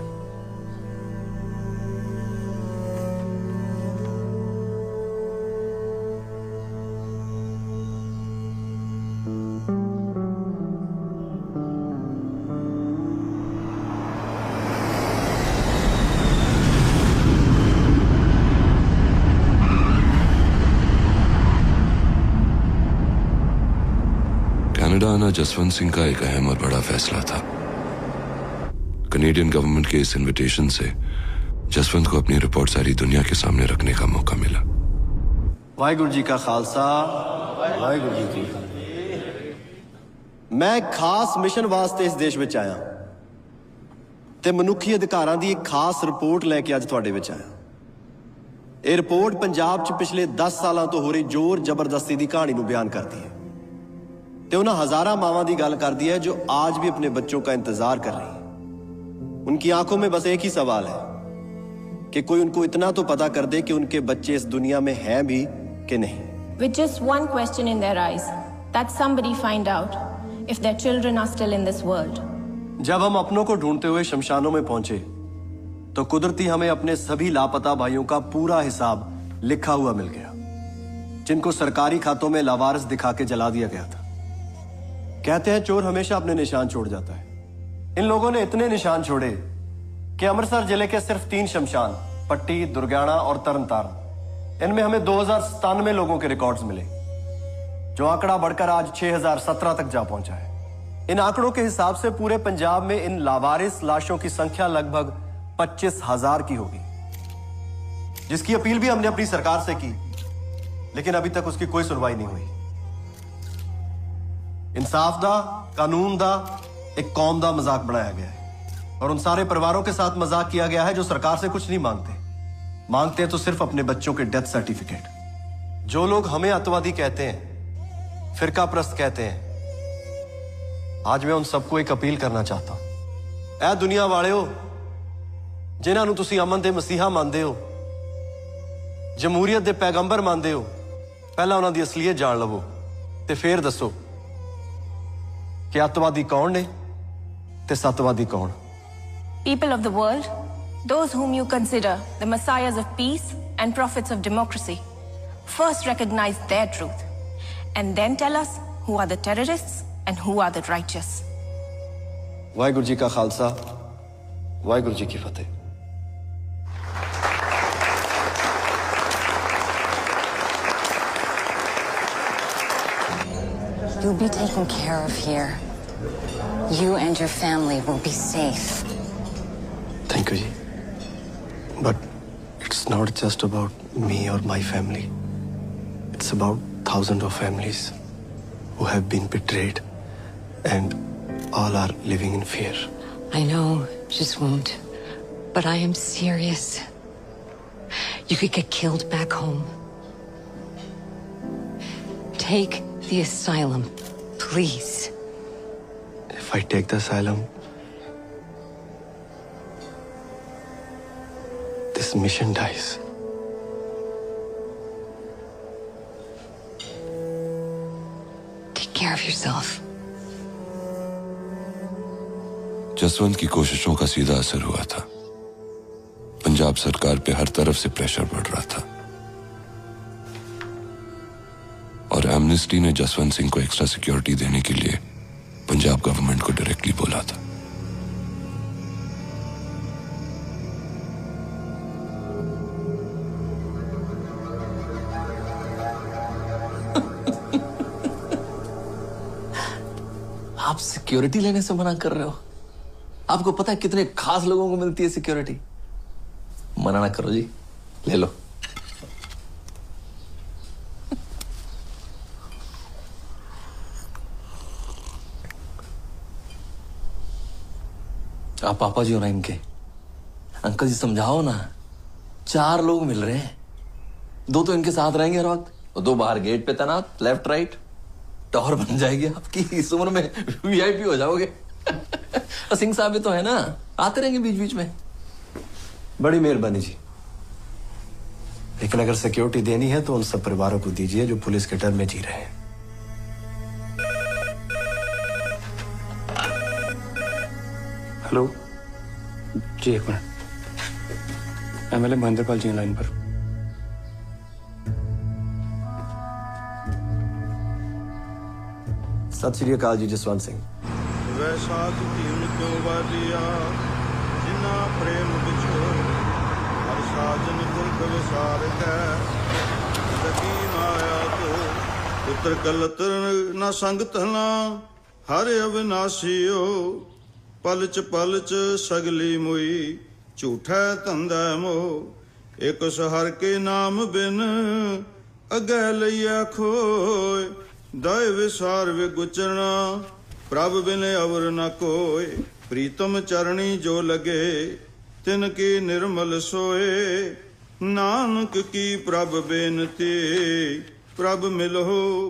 जाना जसवंत सिंह का एक अहम और बड़ा फैसला था। कनेडियन गवर्नमेंट के इस इनविटेशन से जसवंत को अपनी रिपोर्ट सारी दुनिया के सामने रखने का मौका मिला। वाहिगुरु जी का खालसा, वाहिगुरु जी की फतेह। मैं खास मिशन वास्ते इस देश में आया ते मनुखी अधिकारां दी एक खास रिपोर्ट लैके अज तुहाडे विच आया। ये रिपोर्ट पंजाब च पिछले 10 सालों तो हो रही जोर जबरदस्ती की कहानी को बयान करती है ते उन्हां हजारां मावां दी गल करती है जो आज भी अपने बच्चों का इंतजार कर रही हैं। उनकी आंखों में बस एक ही सवाल है कि कोई उनको इतना तो पता कर दे कि उनके बच्चे इस दुनिया में हैं भी कि नहीं। With just one question in their eyes, that somebody find out if their children are still in this world. जब हम अपनों को ढूंढते हुए शमशानों में पहुंचे तो कुदरती हमें अपने सभी लापता भाइयों का पूरा हिसाब लिखा हुआ मिल गया, जिनको सरकारी खातों में लावारिस दिखा के जला दिया गया था। कहते हैं चोर हमेशा अपने निशान छोड़ जाता है। इन लोगों ने इतने निशान छोड़े कि अमृतसर जिले के सिर्फ 3 शमशान, पट्टी, दुर्गाना और तरनतारन, इनमें हमें 2097 लोगों के रिकॉर्ड्स मिले, जो आंकड़ा बढ़कर आज 6017 तक जा पहुंचा है। इन आंकड़ों के हिसाब से पूरे पंजाब में इन लावारिस लाशों की संख्या लगभग 25,000 की होगी, जिसकी अपील भी हमने अपनी सरकार से की, लेकिन अभी तक उसकी कोई सुनवाई नहीं हुई। इंसाफ दा, कानून दा एक कौम दा मजाक बनाया गया है और उन सारे परिवारों के साथ मजाक किया गया है जो सरकार से कुछ नहीं मांगते हैं तो सिर्फ अपने बच्चों के डेथ सर्टिफिकेट। जो लोग हमें अतवादी कहते हैं, फिरका प्रस्त कहते हैं, आज मैं उन सबको एक अपील करना चाहता हूं। ऐ दुनिया वालेओ, जिन्हां नूं तुसीं अमन दे मसीहा मानदे हो, जमहूरीयत दे पैगंबर मानदे हो, पहला उन्हां दी असलीयत जान लवो ते फिर दसो कि अतवादी कौन ने ते सतवादी कौन। People of the world, those whom you consider the messiahs of peace and prophets of democracy, first recognize their truth and then tell us who are the terrorists and who are the righteous. Waheguru ji का खालसा, वाहिगुरु जी की फतेह। You'll be taken care of here. You and your family will be safe. Thank you, ji. But it's not just about me or my family. It's about thousands of families who have been betrayed and all are living in fear. I know, just won't. But I am serious. You could get killed back home. Take the asylum, please. If I take the asylum, this mission dies. Take care of yourself. Jaswant की कोशिशों का सीधा असर हुआ था। पंजाब सरकार पे हर तरफ से प्रेशर बढ़ रहा था और एमनेस्टी ने जसवंत सिंह को एक्स्ट्रा सिक्योरिटी देने के लिए पंजाब गवर्नमेंट को डायरेक्टली बोला था। आप सिक्योरिटी लेने से मना कर रहे हो? आपको पता है कितने खास लोगों को मिलती है सिक्योरिटी? मना ना करो जी, ले लो। आप पापा जी हो ना इनके। अंकल जी समझाओ ना, 4 लोग मिल रहे हैं, 2 तो इनके साथ रहेंगे हर वक्त, और 2 बाहर गेट पे तैनात, लेफ्ट राइट। टॉवर बन जाएगी आपकी, इस उम्र में वीआईपी हो जाओगे। और सिंह साहब भी तो है ना, आते रहेंगे बीच बीच में। बड़ी मेहरबानी जी, लेकिन अगर सिक्योरिटी देनी है तो उन सब परिवारों को दीजिए जो पुलिस के डर में जी रहे हैं। हेलो जी, 1 मिनट। एमएलए महेंद्रपाल जी लाइन पर। सत श्री अकाल जी, जसवंत सिंह। वैसा तीन क्यों वादिया जिना प्रेम बिछो हर साजन दुर्ग विसार है लगी माया तो पुत्र कलत न संग तना हर अविनाशियो पलच पलच सगली मुई झूठा धंधा मोह एक सहर के नाम बिन अगै लिया खोए दाय विसार विगुचरना प्रभ बिन अवर न कोय प्रीतम चरणी जो लगे तिनकी निर्मल सोए नानक की प्रभ बेनती प्रभ मिलो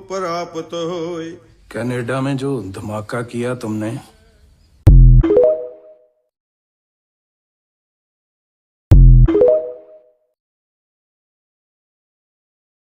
परापत होए। कनाडा में जो धमाका किया तुमने